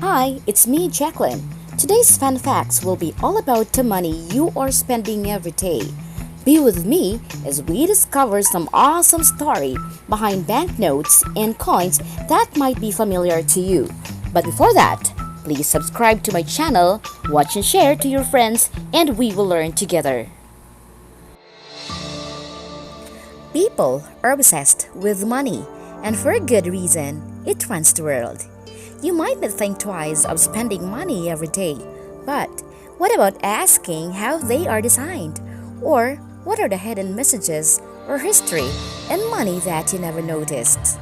Hi, it's me, Jacqueline. Today's fun facts will be all about the money you are spending every day. Be with me as we discover some awesome story behind banknotes and coins that might be familiar to you. But before that, please subscribe to my channel, watch and share to your friends, and we will learn together. People are obsessed with money, and for a good reason. It runs the world. You might not think twice of spending money every day, but what about asking how they are designed? Or what are the hidden messages or history in money that you never noticed?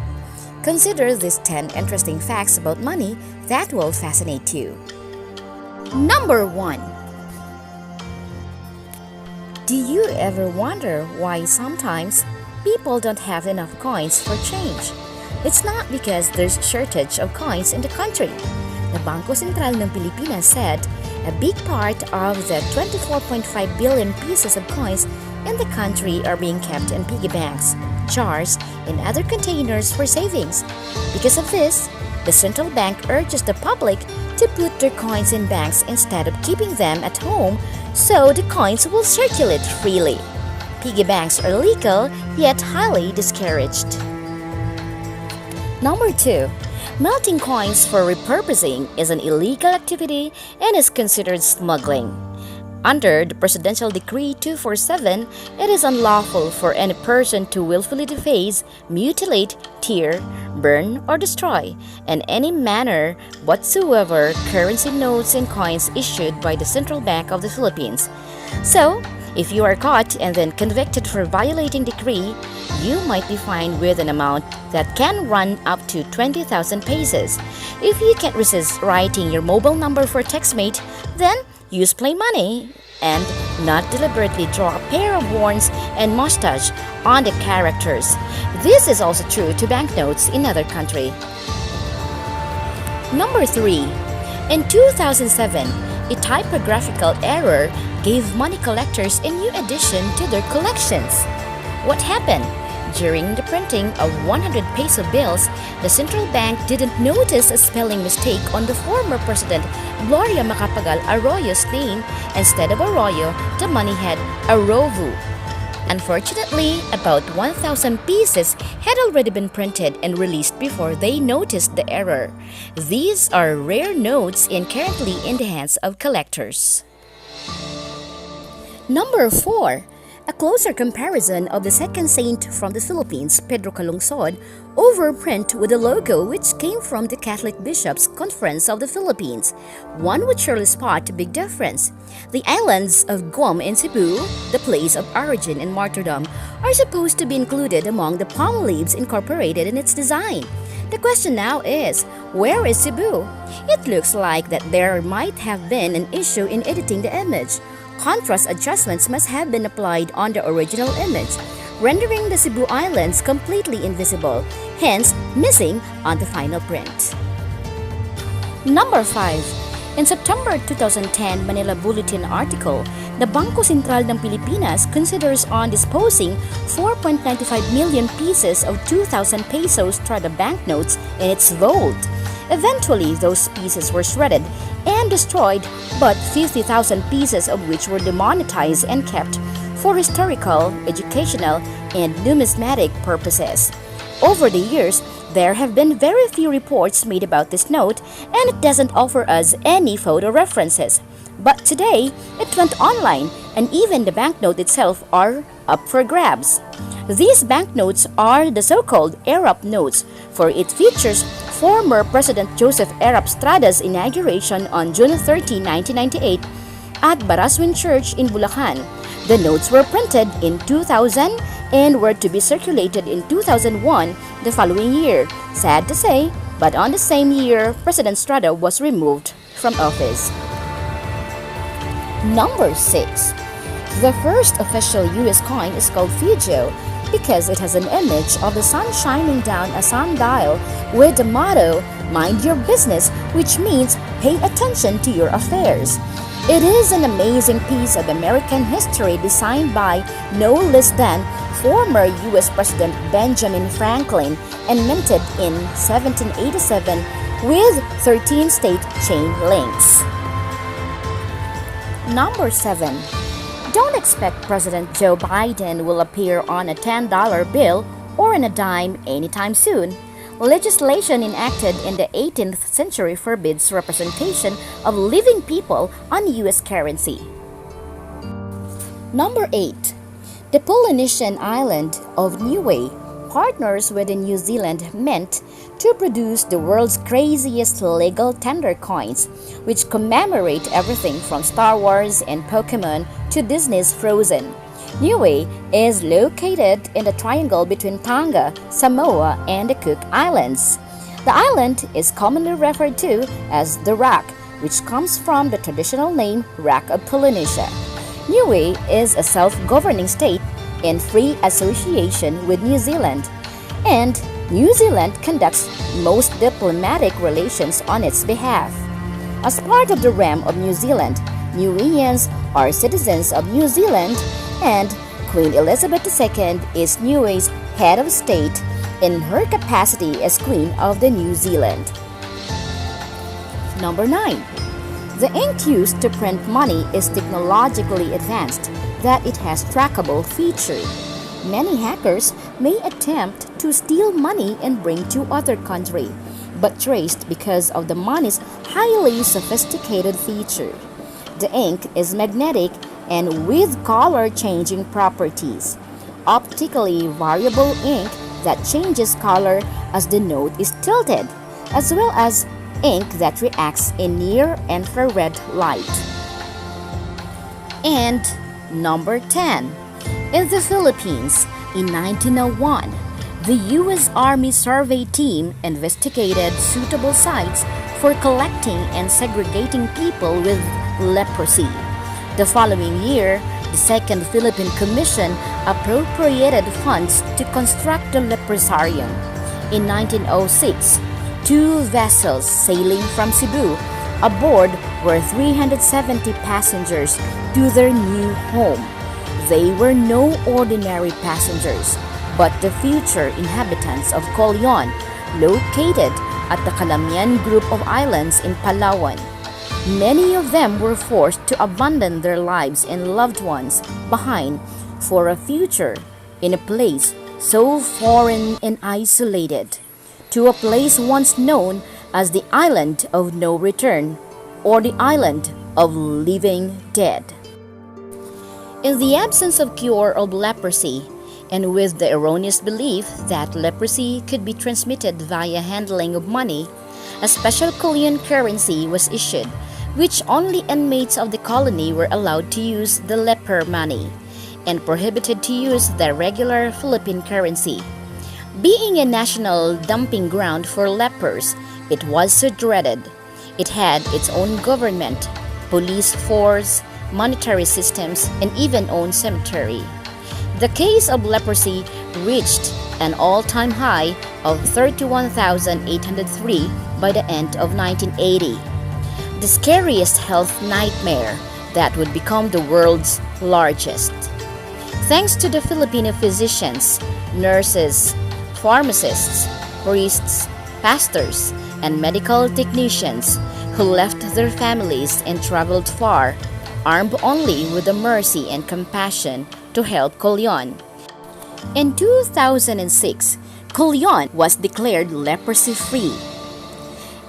Consider these 10 interesting facts about money that will fascinate you. Number 1. Do you ever wonder why sometimes people don't have enough coins for change? It's not because there's shortage of coins in the country. The Bangko Sentral ng Pilipinas said a big part of the 24.5 billion pieces of coins in the country are being kept in piggy banks, jars, and other containers for savings. Because of this, the central bank urges the public to put their coins in banks instead of keeping them at home so the coins will circulate freely. Piggy banks are legal yet highly discouraged. Number 2. Melting coins for repurposing is an illegal activity and is considered smuggling. Under the Presidential Decree 247, it is unlawful for any person to willfully deface, mutilate, tear, burn, or destroy, in any manner whatsoever, currency notes and coins issued by the Central Bank of the Philippines. So, if you are caught and then convicted for violating the decree, you might be fined with an amount that can run up to 20,000 pesos. If you can't resist writing your mobile number for TextMate, then use plain money and not deliberately draw a pair of horns and mustache on the characters. This is also true to banknotes in other countries. Number 3. In 2007, a typographical error gave money collectors a new addition to their collections. What happened? During the printing of 100 peso bills, the central bank didn't notice a spelling mistake on the former President Gloria Macapagal Arroyo's name. Instead of Arroyo, the money had Arrovu. Unfortunately, about 1,000 pieces had already been printed and released before they noticed the error. These are rare notes and currently in the hands of collectors. Number 4. A closer comparison of the second saint from the Philippines, Pedro Calungsod, overprint with a logo which came from the Catholic Bishops' Conference of the Philippines. One would surely spot a big difference. The islands of Guam and Cebu, the place of origin and martyrdom, are supposed to be included among the palm leaves incorporated in its design. The question now is, where is Cebu? It looks like that there might have been an issue in editing the image. Contrast adjustments must have been applied on the original image, rendering the Cebu Islands completely invisible, hence missing on the final print. Number 5. In September 2010 Manila Bulletin article, the Bangko Sentral ng Pilipinas considers on disposing 4.95 million pieces of 2,000 pesos Strada banknotes in its vault. Eventually, those pieces were shredded and destroyed, but 50,000 pieces of which were demonetized and kept for historical, educational, and numismatic purposes. Over the years, there have been very few reports made about this note, and it doesn't offer us any photo references. But today, it went online, and even the banknote itself are up for grabs. These banknotes are the so-called Arap notes, for it features former President Joseph Arap Estrada's inauguration on June 30, 1998 at Baraswin Church in Bulacan. The notes were printed in 2000 and were to be circulated in 2001 the following year. Sad to say, but on the same year, President Estrada was removed from office. Number 6. The first official US coin is called Fugio because it has an image of the sun shining down a sundial with the motto, "Mind your business," which means pay attention to your affairs. It is an amazing piece of American history designed by no less than former U.S. President Benjamin Franklin and minted in 1787 with 13 state chain links. Number 7. Don't expect President Joe Biden will appear on a $10 bill or on a dime anytime soon. Legislation enacted in the 18th century forbids representation of living people on U.S. currency. Number 8. The Polynesian island of Niue partners with the New Zealand Mint to produce the world's craziest legal tender coins, which commemorate everything from Star Wars and Pokemon to Disney's Frozen. Niue is located in the triangle between Tonga, Samoa, and the Cook Islands. The island is commonly referred to as the Rock, which comes from the traditional name Rock of Polynesia. Niue is a self-governing state in free association with New Zealand, and New Zealand conducts most diplomatic relations on its behalf. As part of the realm of New Zealand, Niueans are citizens of New Zealand, and Queen Elizabeth II is Niue's head of state in her capacity as Queen of the New Zealand. Number 9. The ink used to print money is technologically advanced that it has trackable feature. Many hackers may attempt to steal money and bring to other country, but traced because of the money's highly sophisticated feature. The ink is magnetic and with color-changing properties. Optically variable ink that changes color as the note is tilted, as well as ink that reacts in near-infrared light. And number 10. In the Philippines, in 1901, the U.S. Army survey team investigated suitable sites for collecting and segregating people with leprosy. The following year, the Second Philippine Commission appropriated funds to construct the leprosarium. In 1906, 2 vessels sailing from Cebu aboard were 370 passengers to their new home. They were no ordinary passengers, but the future inhabitants of Colyon, located at the Calamian group of islands in Palawan. Many of them were forced to abandon their lives and loved ones behind for a future in a place so foreign and isolated, to a place once known as the Island of No Return, or the Island of Living Dead. In the absence of cure of leprosy, and with the erroneous belief that leprosy could be transmitted via handling of money, a special Chilean currency was issued, which only inmates of the colony were allowed to use the leper money, and prohibited to use the regular Philippine currency. Being a national dumping ground for lepers, it was so dreaded. It had its own government, police force, monetary systems, and even own cemetery. The case of leprosy reached an all-time high of 31,803 by the end of 1980. The scariest health nightmare that would become the world's largest. Thanks to the Filipino physicians, nurses, pharmacists, priests, pastors, and medical technicians who left their families and traveled far, armed only with the mercy and compassion to help Colyon. In 2006, Colyon was declared leprosy-free.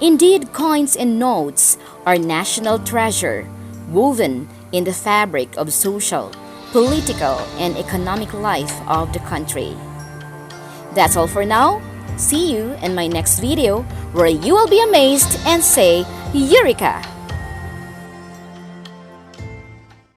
Indeed, coins and notes are national treasure, woven in the fabric of social, political, and economic life of the country. That's all for now. See you in my next video, where you will be amazed and say, Eureka!